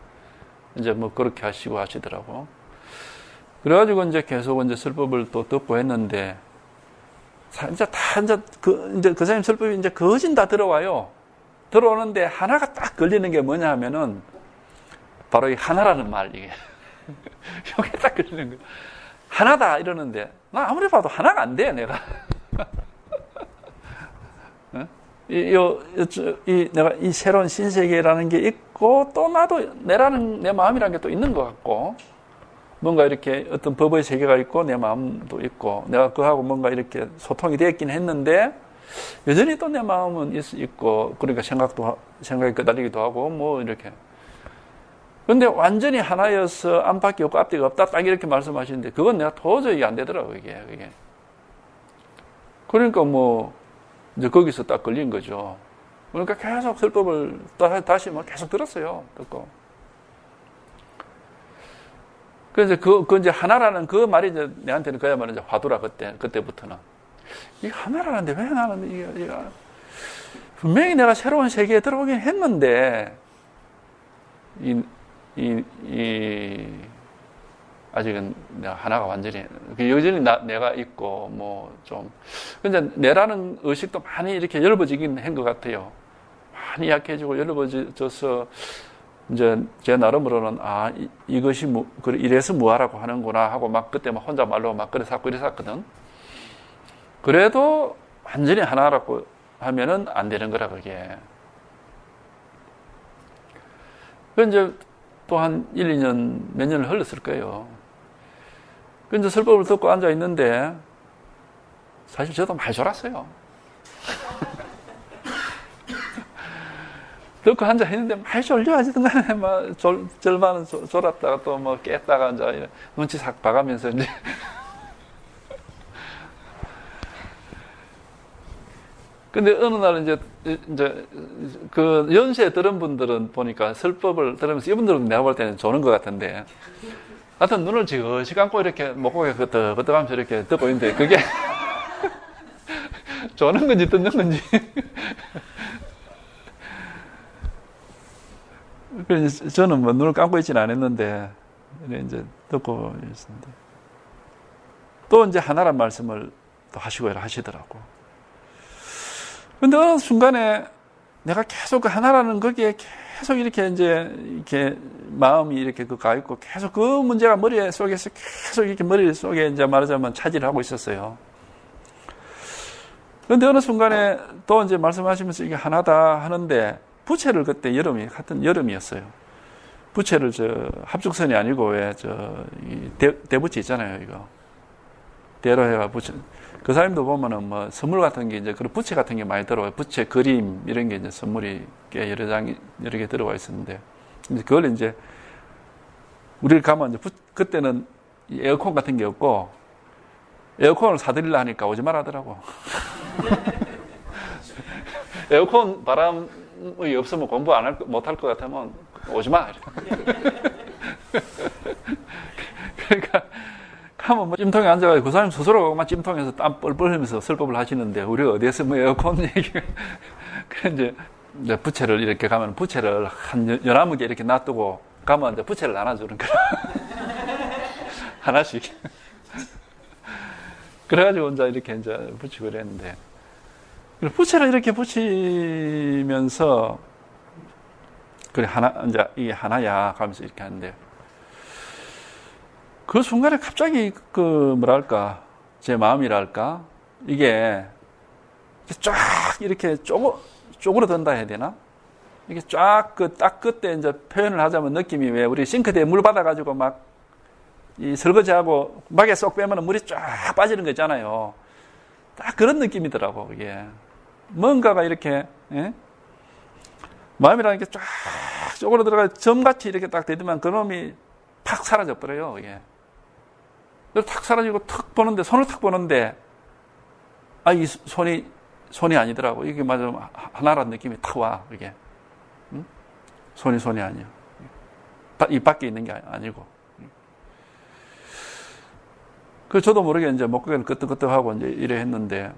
S1: 이제 뭐 그렇게 하시고 하시더라고. 그래가지고 이제 계속 이제 설법을 또 듣고 했는데 이제 그 선생님 설법이 이제 거진 다 들어와요. 들어오는데 하나가 딱 걸리는 게 뭐냐 하면은 바로 이 하나라는 말, 이게. 여기에 딱 걸리는 거예요. 하나다 이러는데 나 아무리 봐도 하나가 안 돼, 내가. 내가 이 새로운 신세계라는 게 있고 또 나도 내 마음이라는 게 또 있는 것 같고 뭔가 이렇게 어떤 법의 세계가 있고 내 마음도 있고 내가 그하고 뭔가 이렇게 소통이 되었긴 했는데 여전히 또 내 마음은 있고 그러니까 생각이 끄달리기도 하고 뭐 이렇게. 그런데 완전히 하나여서 안팎이 없고 앞뒤가 없다 딱 이렇게 말씀하시는데 그건 내가 도저히 안 되더라고요, 이게. 그러니까 뭐 이제 거기서 딱 걸린 거죠. 그러니까 계속 설법을 다시 뭐 계속 들었어요. 듣고. 그래서 그 이제 하나라는 그 말이 이제 내한테는 그야말로 이제 화두라, 그때부터는. 이 하나라는데 왜 나는 이게 분명히 내가 새로운 세계에 들어오긴 했는데, 아직은 내가 하나가 완전히, 여전히 내가 있고, 뭐 좀. 근데 내라는 의식도 많이 이렇게 열어지긴 한 것 같아요. 많이 약해지고 열어져서, 이제 제 나름으로는 이것이 이래서 뭐하라고 하는구나 하고 막 그때 막 혼자 말로 막 그래 샀고 이랬었거든. 그래도 완전히 하나라고 하면은 안 되는 거라 그게. 그 이제 또 한 1, 2년 몇 년을 흘렀을 거예요. 그 이제 설법을 듣고 앉아 있는데 사실 저도 많이 졸았어요. 듣고 앉아 있는데 많이 졸려 하시던 간에 막 절반은 졸았다가 또 뭐 깼다가 이제 눈치 싹 봐가면서 이제 근데 어느 날 이제 그 연세에 들은 분들은 보니까 설법을 들으면서 이분들은 내가 볼 때는 조는 것 같은데 하여튼 눈을 지그시 감고 이렇게 목고개 끄덕끄덕하면서 이렇게 듣고 있는데 그게 조는 건지 듣는 건지 그래서 저는 뭐 눈을 감고 있지는 않았는데 이제 듣고 있었는데 또 이제 하나란 말씀을 또 하시고 하시더라고. 근데 어느 순간에 내가 계속 그 하나라는 거기에 계속 이렇게 마음이 이렇게 가 있고 계속 그 문제가 머리 속에서 계속 이렇게 머리 속에 이제 말하자면 차지를 하고 있었어요. 그런데 어느 순간에 또 이제 말씀하시면서 이게 하나다 하는데 부채를 그때 같은 여름이었어요. 부채를 합죽선이 아니고 왜 대부채 있잖아요, 이거. 대로 해가 부채. 그 사람도 보면은 뭐 선물 같은 게 이제 그런 부채 같은 게 많이 들어와요. 부채, 그림 이런 게 이제 선물이 꽤 여러 개 들어와 있었는데 이제 그걸 이제 우리를 가면 이제 그때는 에어컨 같은 게 없고 에어컨을 사드리려 하니까 오지 말라더라고. 에어컨 바람이 없으면 공부 못할 것 같으면 오지 마. 그러니까 가면 뭐 찜통에 앉아가지고 그 사람 스스로만 찜통에서 땀 뻘뻘 흘리면서 설법을 하시는데 우리가 어디에서 뭐 에어컨 얘기. 그래 이제 부채를 이렇게 가면 부채를 한 열아무개 이렇게 놔두고 가면 이제 부채를 나눠주는 거야. 하나씩. 그래가지고 혼자 이렇게 이제 붙이고 그랬는데. 부채를 이렇게 붙이면서 그래 이제 이게 하나야 가면서 이렇게 하는데 그 순간에 갑자기 뭐랄까 제 마음이랄까 이게 쫙 이렇게 쪼그러든다 해야 되나 이게 쫙 딱 그때 이제 표현을 하자면 느낌이 왜 우리 싱크대에 물 받아가지고 막 이 설거지하고 막에 쏙 빼면 물이 쫙 빠지는 거 있잖아요. 딱 그런 느낌이더라고, 이게. 뭔가가 이렇게, 예? 마음이라는 게 쫙 쪽으로 들어가 점같이 이렇게 딱 되더만 그놈이 팍 사라져버려요, 이게. 그래서 탁 사라지고 탁 보는데, 손을 탁 보는데, 아, 이 손이 아니더라고. 이게 맞아, 하나라는 느낌이 탁 와, 이게. 응? 손이 아니야. 입 밖에 있는 게 아니고. 그래서 저도 모르게 이제 목고개를 끄덕끄덕하고 이제 이래 했는데,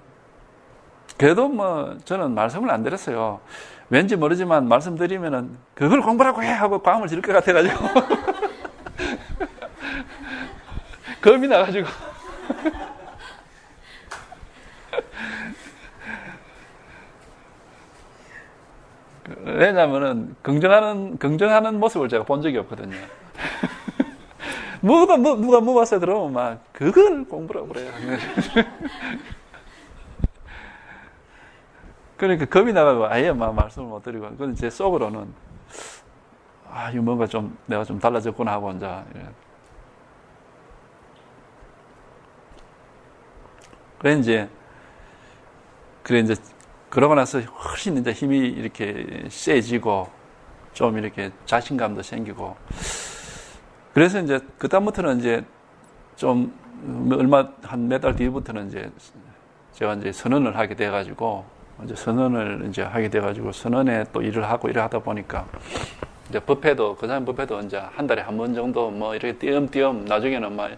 S1: 그래도 뭐, 저는 말씀을 안 드렸어요. 왠지 모르지만 말씀드리면은, 그걸 공부라고 해! 하고 광을 지를 것 같아가지고. 겁이 나가지고. 왜냐면은, 긍정하는 모습을 제가 본 적이 없거든요. 누가 물어봤어요, 들어오면 막, 그걸 공부라고 그래요. 그러니까 겁이 나가고 아예 막 말씀을 못 드리고, 그건 제 속으로는, 아, 이거 뭔가 좀, 내가 좀 달라졌구나 하고, 이제. 그래 이제, 그러고 나서 훨씬 이제 힘이 이렇게 세지고, 좀 이렇게 자신감도 생기고, 그래서 이제, 그다음부터는 이제, 좀, 한 몇 달 뒤부터는 이제, 제가 이제 선언을 하게 돼가지고, 이제 선언을 이제 하게 돼가지고, 선언에 또 일을 하고 이래 하다 보니까, 이제 법회도, 그 사람 법회도 이제 한 달에 한 번 정도 뭐 이렇게 띄엄띄엄, 나중에는 막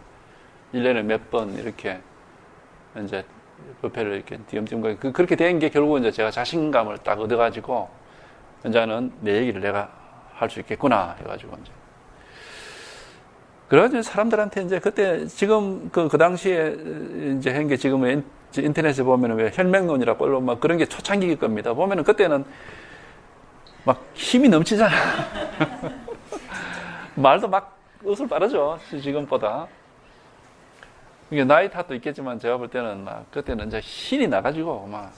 S1: 1년에 몇 번 이렇게, 이제 법회를 이렇게 띄엄띄엄, 그렇게 된 게 결국 이제 제가 자신감을 딱 얻어가지고, 이제는 내 얘기를 내가 할 수 있겠구나 해가지고, 이제. 그래가지고 사람들한테 이제 그때 지금 그 당시에 이제 한 게 지금 인터넷에 보면은 왜 혈맹론이라고 막 그런 게 초창기일 겁니다. 보면은 그때는 막 힘이 넘치잖아. 말도 막 옷을 빠르죠. 지금보다. 이게 나이 탓도 있겠지만 제가 볼 때는 막 그때는 이제 신이 나가지고 막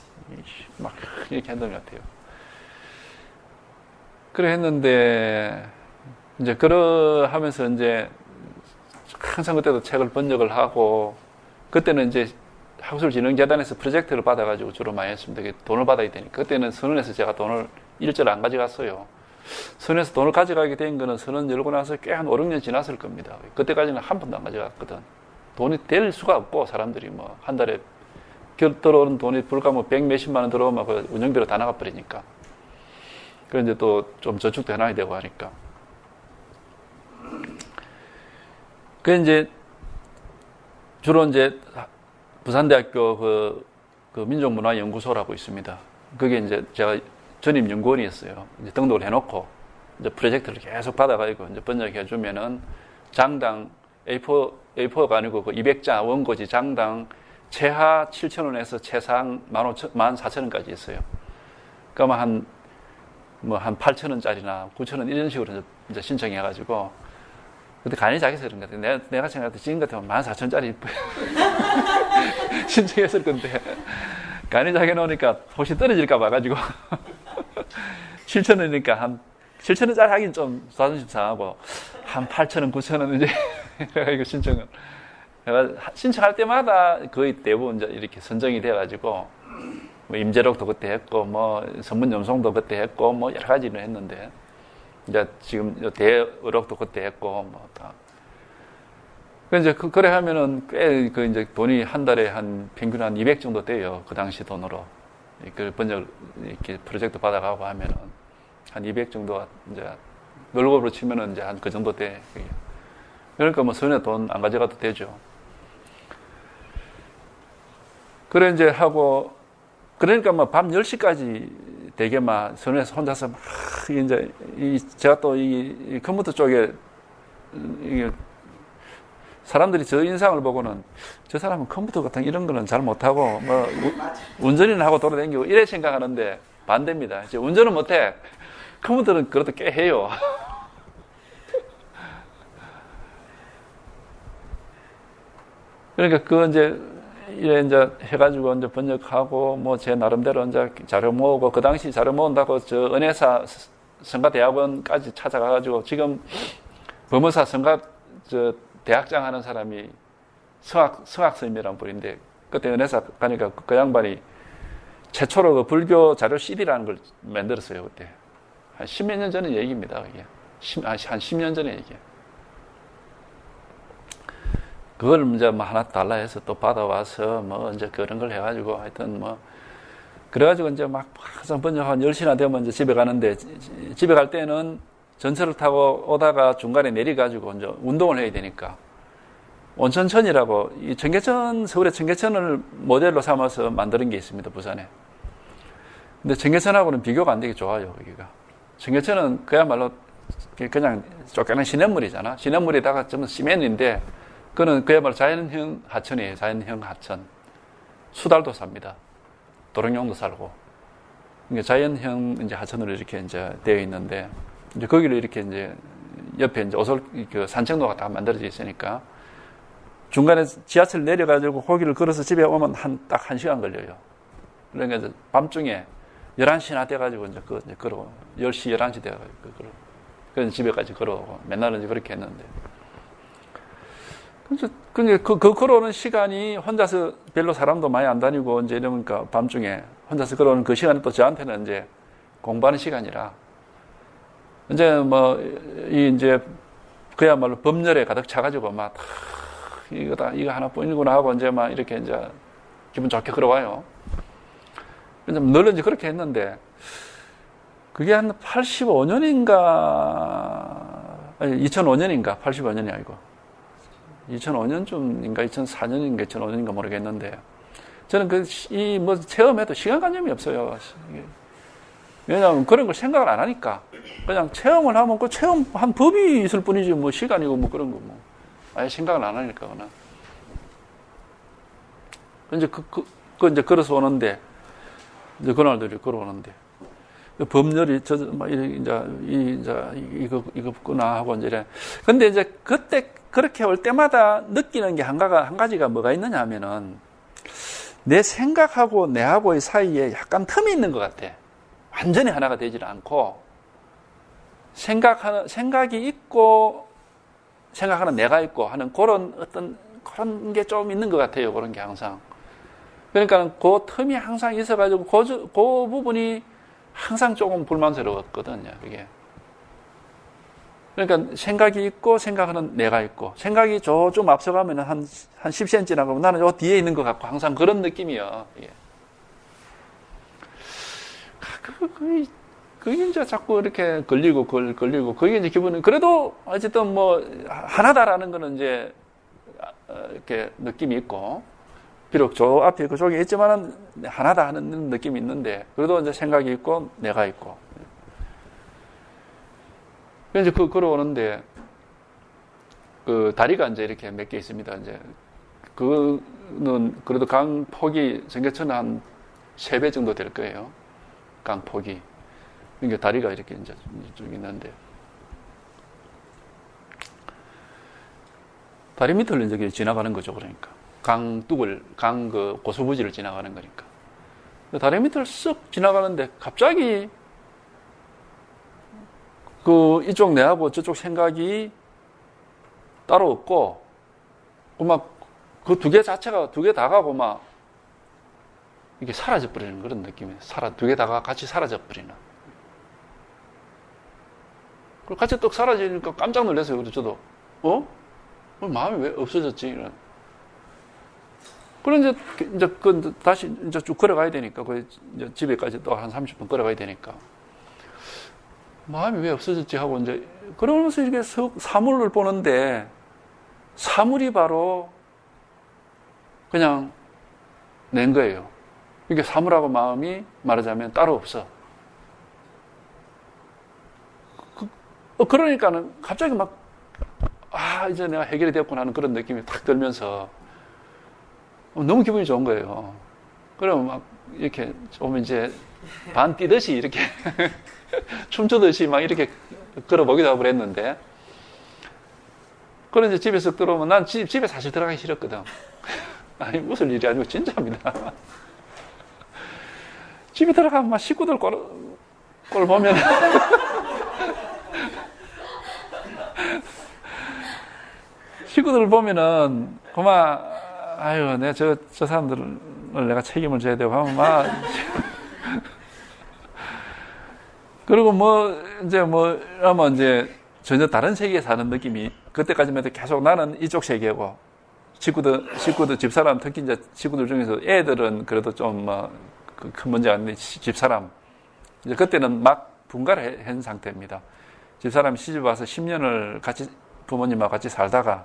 S1: 이렇게 했던 것 같아요. 그래 했는데 이제 하면서 이제 항상 그때도 책을 번역을 하고, 그때는 이제 학술진흥재단에서 프로젝트를 받아가지고 주로 많이 했습니다. 돈을 받아야 되니까. 그때는 선언에서 제가 돈을 일절 안 가져갔어요. 선언에서 돈을 가져가게 된 거는 선언 열고 나서 꽤 한 5, 6년 지났을 겁니다. 그때까지는 한 번도 안 가져갔거든. 돈이 될 수가 없고, 사람들이 뭐, 한 달에 들어오는 돈이 불과 뭐 100 몇십만 원 들어오면 그 운영비로 다 나가버리니까. 그래 이제 또 좀 저축도 해놔야 되고 하니까. 그 이제 주로 이제 부산대학교 그 민족문화연구소라고 있습니다. 그게 이제 제가 전임 연구원이었어요. 이제 등록을 해놓고 이제 프로젝트를 계속 받아가지고 이제 번역해주면은 장당 A4가 아니고 그 200자 원고지 장당 최하 7,000원에서 최상 14,000원까지 있어요. 그러면 한 8,000원짜리나 9,000원 이런 식으로 이제 신청해가지고 그때 간이 작아서 그런 것 같아요. 내가 생각할 때 지금 같으면 14,000원짜리 신청했을 건데, 간이 작아 놓으니까 혹시 떨어질까 봐가지고, 7,000원이니까 7,000원짜리 하긴 좀 자존심 상하고, 한 8,000원, 9,000원 이제, 해가지고 신청할 때마다 거의 대부분 이제 이렇게 선정이 돼가지고, 뭐 임재록도 그때 했고, 뭐 선문염송도 그때 했고, 뭐 여러 가지를 했는데, 이제 지금 대의록도 그때 했고, 뭐 다. 이제 그래 하면은 꽤 이제 돈이 한 달에 평균 한 200 정도 돼요. 그 당시 돈으로. 그 번역 이렇게 프로젝트 받아가고 하면은 한 200 정도가 이제 월급으로 치면은 이제 한 그 정도 돼. 그러니까 뭐 손에 돈 안 가져가도 되죠. 그래 이제 하고, 그러니까 뭐 밤 10시까지 되게 막 선에서 혼자서 막 이제 제가 또 이 컴퓨터 쪽에 사람들이 저 인상을 보고는 저 사람은 컴퓨터 같은 이런 거는 잘 못하고 뭐 운전이나 하고 돌아다니고 이래 생각하는데 반대입니다. 이제 운전은 못해. 컴퓨터는 그래도 꽤 해요. 그러니까 그 이제 해가지고 이제 번역하고 뭐 제 나름대로 이제 자료 모으고, 그 당시 자료 모은다고 저 은혜사 성가대학원까지 찾아가가지고 지금 범어사 성가 대학장 하는 사람이 성학스님이라는 분인데 그때 은혜사 가니까 그 양반이 최초로 그 불교 자료 CD라는 걸 만들었어요. 그때 한 10몇 년 전의 얘기입니다. 그게 한 10년 전의 얘기예요. 그걸 이제 뭐 하나 달라 해서 또 받아와서 뭐 이제 그런 걸 해가지고 하여튼 뭐 그래가지고 이제 막 항상 번역 한 10시나 되면 이제 집에 가는데 집에 갈 때는 전철을 타고 오다가 중간에 내려가지고 이제 운동을 해야 되니까 온천천이라고 이 청계천, 서울의 청계천을 모델로 삼아서 만드는 게 있습니다. 부산에. 근데 청계천하고는 비교가 안 되게 좋아요. 여기가. 청계천은 그야말로 그냥 쫓겨난 시냇물이잖아. 시냇물에다가 좀 시멘인데 그거는 그야말로 자연형 하천이에요. 자연형 하천. 수달도 삽니다. 도롱뇽도 살고. 그러니까 자연형 이제 하천으로 이렇게 이제 되어 있는데 이제 거기를 이렇게 이제 옆에 이제 오솔 그 산책로가 다 만들어져 있으니까 중간에 지하철 내려가지고 거기를 걸어서 집에 오면 딱 1시간 걸려요. 그러니까 이제 밤중에 11시나 돼가지고 이제 걸어 10시, 11시 돼가지고 그래서 집에까지 걸어오고 맨날은 이제 그렇게 했는데. 그 걸어오는 시간이 혼자서 별로 사람도 많이 안 다니고 이제 이러니까 밤중에 혼자서 걸어오는 그 시간이 또 저한테는 이제 공부하는 시간이라 이제 뭐 이제 그야말로 법열에 가득 차가지고 막 이거 하나뿐이구나 하고 이제 막 이렇게 이제 기분 좋게 걸어와요. 늘 이제 그렇게 했는데 그게 한 85년인가 아니 2005년인가 85년이 아니고 2005년쯤인가 2004년인가 2005년인가 모르겠는데 저는 이 뭐 체험해도 시간관념이 없어요. 왜냐하면 그런 걸 생각을 안 하니까 그냥 체험을 하면 그 체험한 법이 있을 뿐이지 뭐 시간이고 뭐 그런 거 뭐 아예 생각을 안 하니까 그나 이제 이제 걸어서 오는데 이제 그날도 이렇게 걸어오는데 법열이 이거구나 하고 이제 이래. 근데 이제 그때 그렇게 올 때마다 느끼는 게 한 가지가 뭐가 있느냐 하면은 내 생각하고 내하고의 사이에 약간 틈이 있는 것 같아. 완전히 하나가 되질 않고 생각이 있고 생각하는 내가 있고 하는 그런 게 좀 있는 것 같아요. 그런 게 항상. 그러니까 그 틈이 항상 있어가지고 그 부분이 항상 조금 불만스러웠거든요. 그게. 그러니까 생각이 있고 생각하는 내가 있고 생각이 좀 앞서가면 한 10cm 나가고 나는 저 뒤에 있는 것 같고 항상 그런 느낌이야. 이게. 그게 이제 자꾸 이렇게 걸리고 그게 이제 기분은 그래도 어쨌든 뭐 하나다라는 거는 이제 이렇게 느낌이 있고 비록 저 앞에 그쪽에 있지만은 하나다 하는 느낌이 있는데 그래도 이제 생각이 있고 내가 있고 그래서 이제 걸어오는데 그 다리가 이제 이렇게 몇 개 있습니다. 이제 그는 그래도 강 폭이 전개천은 한 3배 정도 될 거예요. 강 폭이. 그러니까 다리가 이렇게 이제 쭉 있는데 다리 밑을 이제 지나가는 거죠. 그러니까 강 그 고수부지를 지나가는 거니까 다리 밑을 쓱 지나가는데 갑자기 그 이쪽 내하고 저쪽 생각이 따로 없고 막 그 두 개 자체가 두 개 다 가고 막 이게 사라져 버리는 그런 느낌이에요. 두 개 다가 같이 사라져 버리는. 그리고 같이 뚝 사라지니까 깜짝 놀랐어요. 그래서 저도 마음이 왜 없어졌지? 이런. 그럼 이제 다시 이제 쭉 걸어가야 되니까 이제 집에까지 또 한 30분 걸어가야 되니까 마음이 왜 없어졌지 하고 이제 그러면서 이렇게 사물을 보는데 사물이 바로 그냥 낸 거예요. 이게 사물하고 마음이 말하자면 따로 없어. 그러니까는 갑자기 막 이제 내가 해결이 되었구나 하는 그런 느낌이 탁 들면서 너무 기분이 좋은 거예요. 그러면 막 이렇게 좀 이제 반 뛰듯이 이렇게 춤추듯이 막 이렇게 걸어보기도 하고 그랬는데 그런 이제 집에 쓱 들어오면 난 집에 사실 들어가기 싫었거든. 아니 웃을 일이 아니고 진짜입니다. 집에 들어가면 막 식구들 꼴 보면 친구들 보면은, 그만, 아유, 내가 저 사람들을 내가 책임을 져야 되고 하면 막, 그리고 하면 이제 전혀 다른 세계에 사는 느낌이, 그때까지만 해도 계속 나는 이쪽 세계고, 식구들, 집사람, 특히 이제 식구들 중에서 애들은 그래도 좀 큰 문제가 아닌데, 집사람. 이제 그때는 막 분가를 한 상태입니다. 집사람이 시집 와서 10년을 같이, 부모님하고 같이 살다가,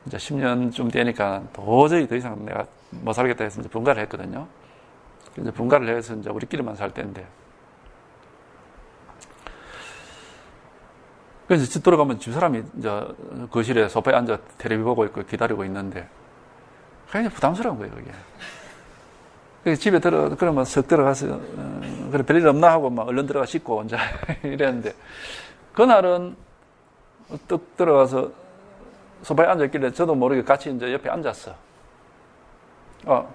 S1: 이제 10년쯤 되니까 도저히 더 이상 내가 못 살겠다 해서 이제 분가를 했거든요. 이제 분가를 해서 이제 우리끼리만 살 때인데. 그래서 집 돌아가면 집사람이 이제 거실에 소파에 앉아 텔레비 보고 있고 기다리고 있는데, 굉장히 부담스러운 거예요, 그게. 그래서 집에 그러면 석 들어가서, 그래, 별일 없나 하고 막 얼른 들어가 씻고 이제 이랬는데, 그날은 뚝 들어가서 소파에 앉아있길래 저도 모르게 같이 이제 옆에 앉았어.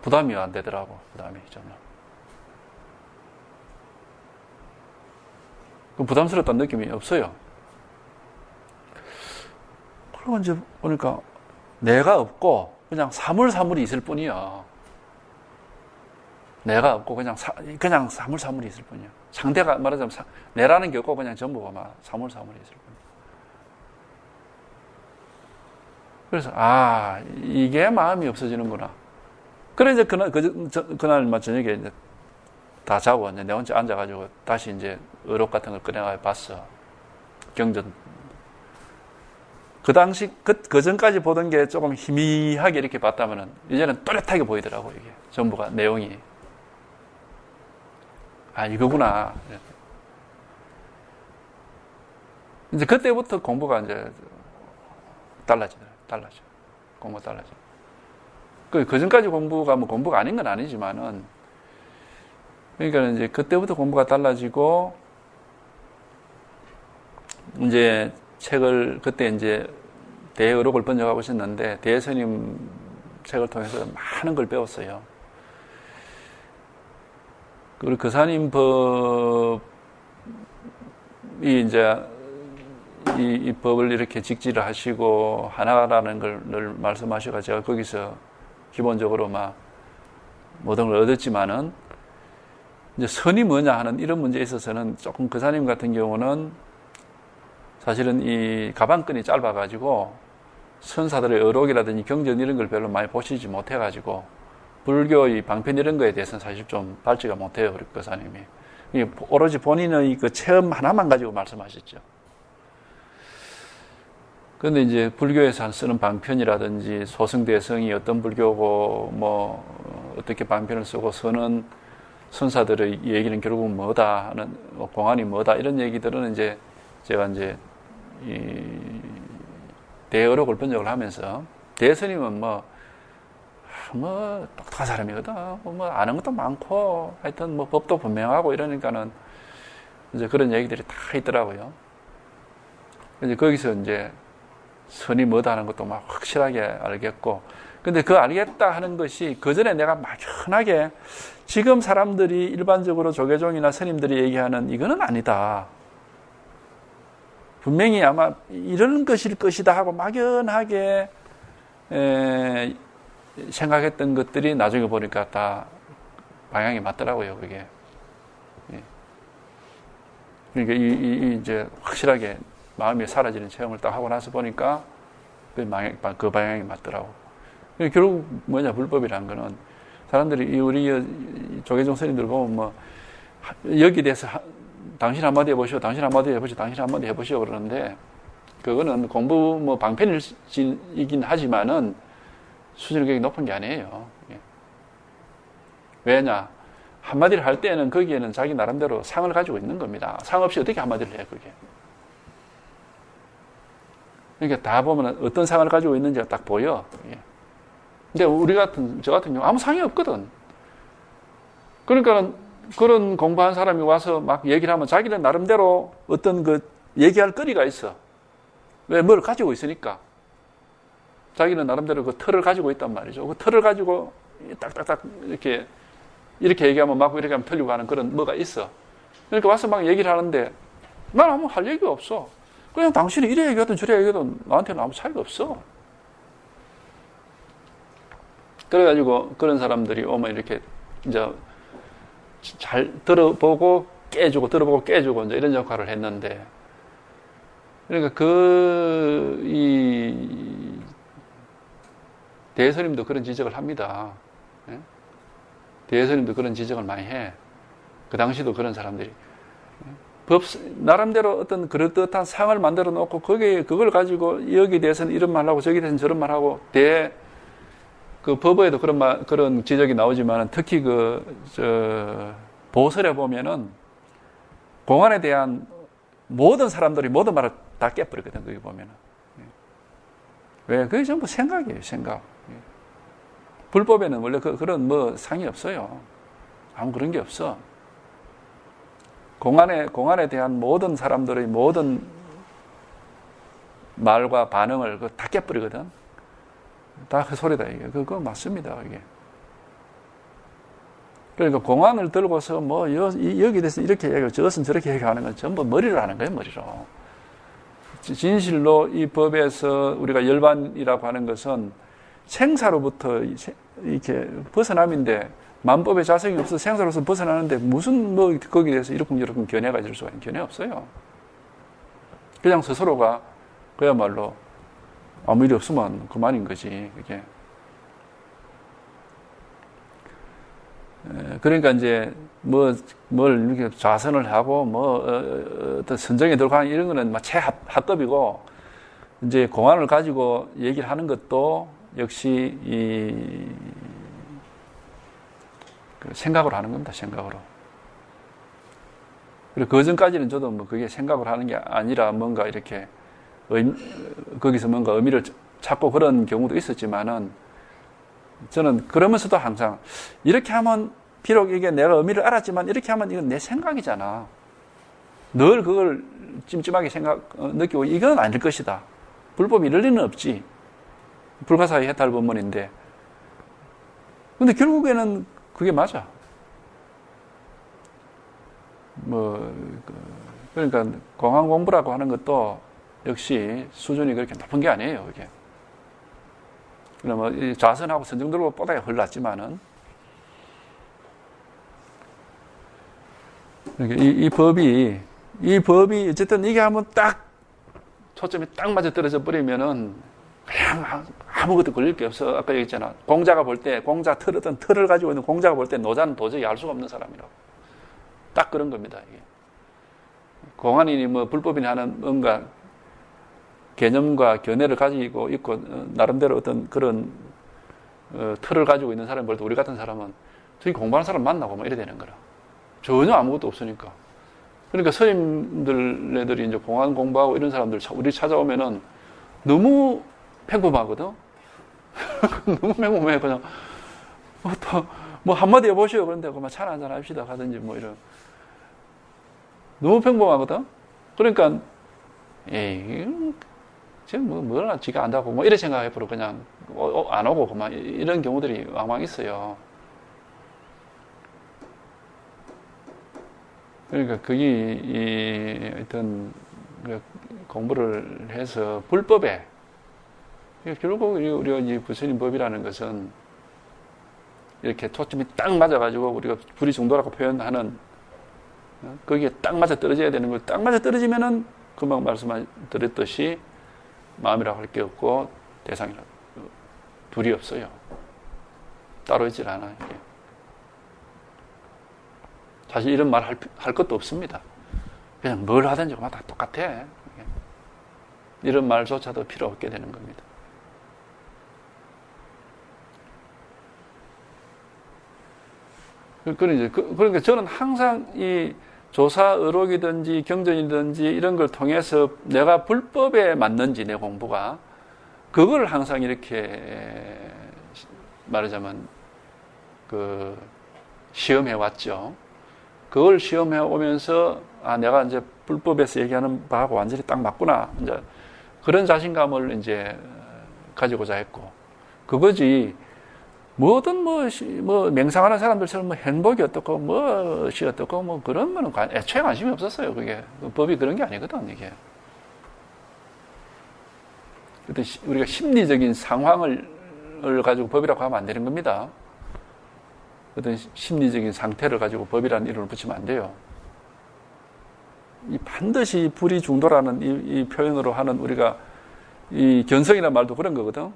S1: 부담이 안 되더라고, 부담이 정말. 부담스럽다는 느낌이 없어요. 그리고 이제 보니까 내가 없고 그냥 사물사물이 있을 뿐이야. 내가 없고 그냥 사물사물이 있을 뿐이야. 상대가 말하자면 내라는 게 없고 그냥 전부가 막 사물사물이 있을 뿐이야. 그래서 이게 마음이 없어지는구나. 그래 이제 그날 저녁에 이제 다 자고 이제 내 혼자 앉아가지고 다시 이제 의록 같은 걸 꺼내가 봤어. 경전. 그 당시 그 전까지 보던 게 조금 희미하게 이렇게 봤다면은 이제는 또렷하게 보이더라고 이게 전부가 내용이. 이거구나. 이제 그때부터 공부가 이제 달라져. 공부가 달라져. 그 전까지 공부가 공부가 아닌 건 아니지만은, 그러니까 이제 그때부터 공부가 달라지고, 이제 책을, 그때 이제 대의록을 번역하고 있었는데, 대스님 책을 통해서 많은 걸 배웠어요. 그리고 거사님 법이 이제 이 법을 이렇게 직지를 하시고 하나라는 걸 늘 말씀하셔가 제가 거기서 기본적으로 모든 걸 얻었지만은 이제 선이 뭐냐 하는 이런 문제에 있어서는 조금 거사님 같은 경우는 사실은 이 가방끈이 짧아가지고 선사들의 의록이라든지 경전 이런 걸 별로 많이 보시지 못해가지고 불교의 방편 이런 거에 대해서는 사실 좀 발지가 못해요, 우리 거사님이. 오로지 본인의 그 체험 하나만 가지고 말씀하셨죠. 그런데 이제 불교에서 쓰는 방편이라든지 소승대성이 어떤 불교고 어떻게 방편을 쓰고 서는 선사들의 얘기는 결국은 뭐다 하는 공안이 뭐다 이런 얘기들은 이제 제가 이제 이 대의록을 번역을 하면서 대스님은 똑똑한 사람이거든. 아는 것도 많고, 하여튼 법도 분명하고 이러니까는, 이제 그런 얘기들이 다 있더라고요. 이제 거기서 이제 선이 뭐다 하는 것도 확실하게 알겠고, 근데 그 알겠다 하는 것이 그 전에 내가 막연하게 지금 사람들이 일반적으로 조계종이나 스님들이 얘기하는 이거는 아니다. 분명히 아마 이런 것일 것이다 하고 막연하게, 생각했던 것들이 나중에 보니까 다 방향이 맞더라고요, 그게. 그러니까 이제 확실하게 마음이 사라지는 체험을 딱 하고 나서 보니까 그 방향이 맞더라고. 결국 불법이라는 거는 사람들이 우리 조계종 스님들 보면 여기에 대해서 당신 한마디 해보시오, 당신 한마디 해보시오, 당신 한마디 해보시오 그러는데 그거는 공부 방편이긴 하지만은 수준이 굉장히 높은 게 아니에요. 왜냐? 한마디를 할 때는 거기에는 자기 나름대로 상을 가지고 있는 겁니다. 상 없이 어떻게 한마디를 해, 그게. 그러니까 다 보면 어떤 상을 가지고 있는지가 딱 보여. 근데 저 같은 경우 아무 상이 없거든. 그러니까 그런 공부한 사람이 와서 막 얘기를 하면 자기는 나름대로 어떤 얘기할 거리가 있어. 왜? 뭘 가지고 있으니까. 자기는 나름대로 그 틀을 가지고 있단 말이죠. 그 틀을 가지고 딱딱딱 이렇게 얘기하면 막 이렇게 하면 틀리고 하는 그런 뭐가 있어. 그러니까 와서 막 얘기를 하는데 난 아무 할 얘기가 없어. 그냥 당신이 이래 얘기하든 저래 얘기하든 나한테는 아무 차이가 없어. 그래가지고 그런 사람들이 오면 이렇게 이제 잘 들어보고 깨주고 들어보고 깨주고 이제 이런 역할을 했는데, 그러니까 이 대예수님도 그런 지적을 합니다. 예? 대예수님도 그런 지적을 많이 해. 그 당시도 그런 사람들이 나름대로 어떤 그럴듯한 상을 만들어 놓고 그걸 가지고 여기에 대해서는 이런 말 하고 저기에 대해서는 저런 말 하고 그 법어에도 그런 지적이 나오지만 특히 보설에 보면은 공안에 대한 모든 사람들이 모든 말을 다 깨버리거든. 거기 보면은. 왜? 그게 전부 생각이에요, 생각. 불법에는 원래 그런 상이 없어요. 아무 그런 게 없어. 공안에 대한 모든 사람들의 모든 말과 반응을 다 깨버리거든. 다 헛소리다, 이게. 그거 맞습니다, 이게. 그러니까 공안을 들고서 여기 대해서 이렇게 얘기하고 저것은 저렇게 얘기하는 건 전부 머리로 하는 거예요, 머리로. 진실로 이 법에서 우리가 열반이라고 하는 것은 생사로부터 이렇게 벗어남인데, 만법의 자성이 없어서 생사로서 벗어나는데 무슨 거기에 대해서 이러쿵저러쿵 견해가 있을 수가 있는 견해 없어요. 그냥 스스로가 그야말로 아무 일이 없으면 그만인 거지, 그게. 그러니까 이제 뭘 이렇게 좌선을 하고 어떤 선정에 들어가는 이런 거는 최하급이고, 이제 공안을 가지고 얘기를 하는 것도 역시 생각으로 하는 겁니다, 생각으로. 그리고 그 전까지는 저도 그게 생각을 하는 게 아니라 뭔가 이렇게 거기서 뭔가 의미를 찾고 그런 경우도 있었지만은, 저는 그러면서도 항상 이렇게 하면 비록 이게 내가 의미를 알았지만 이렇게 하면 이건 내 생각이잖아. 늘 그걸 찜찜하게 느끼고 이건 아닐 것이다. 불법이 이럴 리는 없지. 불가사의 해탈 법문인데. 근데 결국에는 그게 맞아. 그러니까 공안 공부라고 하는 것도 역시 수준이 그렇게 높은 게 아니에요, 이게. 그러면 좌선하고 선정들고 뽀다가 흘렀지만은, 그러니까 이 법이 어쨌든 이게 한번 딱 초점이 딱 맞아 떨어져 버리면은 그냥 아무것도 걸릴 게 없어. 아까 얘기했잖아. 공자가 볼 때, 어떤 틀을 가지고 있는 공자가 볼 때 노자는 도저히 알 수가 없는 사람이라고. 딱 그런 겁니다, 이게. 공안이니 불법이니 하는 뭔가 개념과 견해를 가지고 있고, 나름대로 어떤 그런, 틀을 가지고 있는 사람을 볼 때 우리 같은 사람은 저기 공부하는 사람 만나고 이래 되는 거라. 전혀 아무것도 없으니까. 그러니까 스님들네들이 이제 공안 공부하고 이런 사람들 우리 찾아오면은 너무 평범하거든? 너무 평범해. 그냥, 한마디 해보시오. 그런데 그만 차나 한잔 합시다. 가든지 이런. 너무 평범하거든? 그러니까, 지금 뭐라 지가 안다고 이래 생각해버려. 그냥 안 오고 그만 이런 경우들이 왕왕 있어요. 그러니까 그게 어떤 공부를 해서 불법에, 결국 우리가 이 부처님 법이라는 것은 이렇게 초점이 딱 맞아가지고 우리가 불이 정도라고 표현하는, 거기에 딱 맞아 떨어져야 되는 걸 딱 맞아 떨어지면은 금방 말씀드렸듯이 마음이라고 할 게 없고 대상이라고 둘이 없어요. 따로 있질 않아요. 사실 이런 말 할 것도 없습니다. 그냥 뭘 하든지 그만 다 똑같아. 이런 말조차도 필요 없게 되는 겁니다. 그러니까 저는 항상 이 조사 의록이든지 경전이든지 이런 걸 통해서 내가 불법에 맞는지 내 공부가, 그걸 항상 이렇게 말하자면 시험해 왔죠. 그걸 시험해 오면서 내가 이제 불법에서 얘기하는 바하고 완전히 딱 맞구나. 이제 그런 자신감을 이제 가지고자 했고, 그거지. 뭐든 맹상하는 사람들처럼 행복이 어떻고 무엇이 어떻고 그런 거는 애초에 관심이 없었어요. 그게 법이 그런 게 아니거든, 이게. 그때 우리가 심리적인 상황을 감정을 가지고 법이라고 하면 안 되는 겁니다. 어떤 심리적인 상태를 가지고 법이라는 이름을 붙이면 안 돼요. 이 반드시 불의 중도라는 이 표현으로 하는 우리가 이 견성이라는 말도 그런 거거든.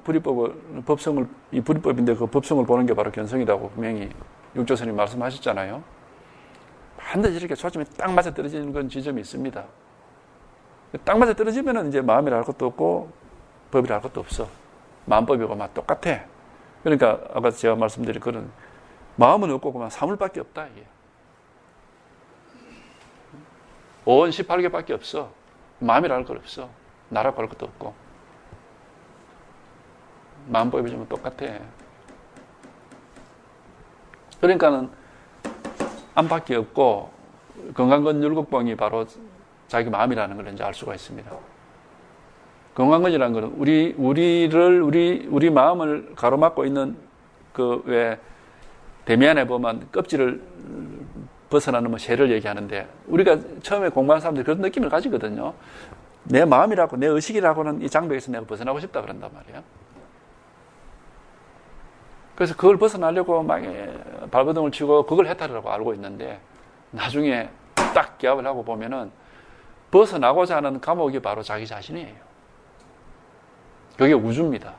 S1: 이 불의법인데 그 법성을 보는 게 바로 견성이라고 분명히 육조선생님 말씀하셨잖아요. 반드시 이렇게 초점이 딱 맞아 떨어지는 건 지점이 있습니다. 딱 맞아 떨어지면은 이제 마음이라 할 것도 없고 법이라 할 것도 없어. 마음법이고 막 똑같아. 그러니까 아까 제가 말씀드린 그런 마음은 없고 그만 사물밖에 없다 이게. 온 18개밖에 없어. 마음이라 할 것 없어. 나라고 할 것도 없고. 마음법이 좀 똑같아. 그러니까는 안팎이 없고 건강건 율곡봉이 바로 자기 마음이라는 걸 이제 알 수가 있습니다. 건강건이라는 것은 우리 마음을 가로막고 있는 그 왜 대면에 보면 껍질을 벗어나는 뭐 쇠를 얘기하는데 우리가 처음에 공부하는 사람들이 그런 느낌을 가지거든요. 내 마음이라고 내 의식이라고는 이 장벽에서 내가 벗어나고 싶다 그런단 말이에요. 그래서 그걸 벗어나려고 막 발버둥을 치고 그걸 해탈이라고 알고 있는데 나중에 딱 기합을 하고 보면은 벗어나고자 하는 감옥이 바로 자기 자신이에요. 그게 우주입니다.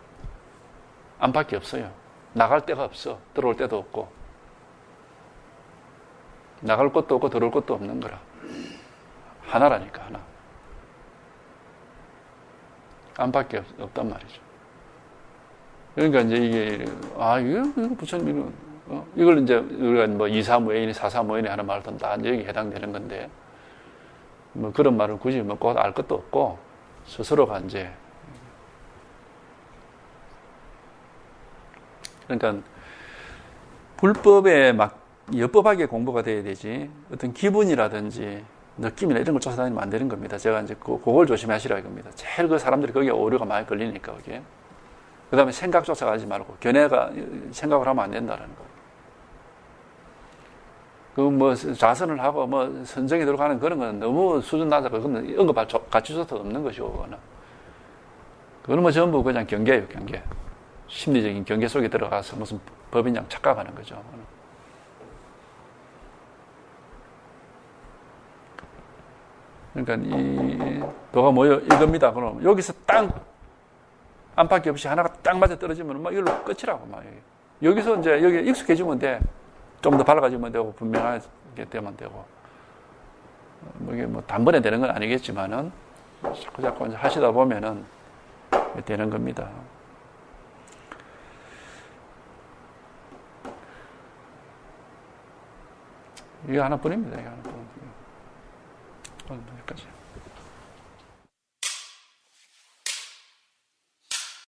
S1: 안팎이 없어요. 나갈 데가 없어. 들어올 데도 없고. 나갈 것도 없고 들어올 것도 없는 거라. 하나라니까 하나. 안팎이 없단 말이죠. 그러니까 이제 이게 이거 부처님 이걸 이제 우리가 뭐 이사무예인이 사사무예인이 하는 말도 다 여기 해당되는 건데 뭐 그런 말을 굳이 뭐 꼭 알 것도 없고 스스로가 이제 그러니까 불법에 막 엽법하게 공부가 돼야 되지 어떤 기분이라든지 느낌이나 이런 걸 쫓아다니면 안 되는 겁니다. 제가 이제 그걸 조심하시라 이겁니다. 제일 그 사람들이 거기에 오류가 많이 걸리니까 그게. 그 다음에 생각 쫓아가지 말고 견해가 생각을 하면 안 된다는 거. 그 뭐 자선을 하고 뭐 선정에 들어가는 그런 건 너무 수준 낮아서 그건 언급할 가치조차 없는 것이고 그거는 뭐 전부 그냥 경계예요, 경계. 심리적인 경계 속에 들어가서 무슨 법인 양 착각하는 거죠. 그러니까 이 도가 뭐요? 이겁니다. 그럼 여기서 딱 안팎이 없이 하나가 딱 맞아 떨어지면 막 이걸로 끝이라고 막 여기서 이제 여기 익숙해지면 돼. 좀 더 밝아지면 되고 분명하게 되면 되고 이게 뭐 단번에 되는 건 아니겠지만은 자꾸 이제 하시다 보면은 되는 겁니다. 이게 하나뿐입니다. 이게 하나뿐. 여기까지.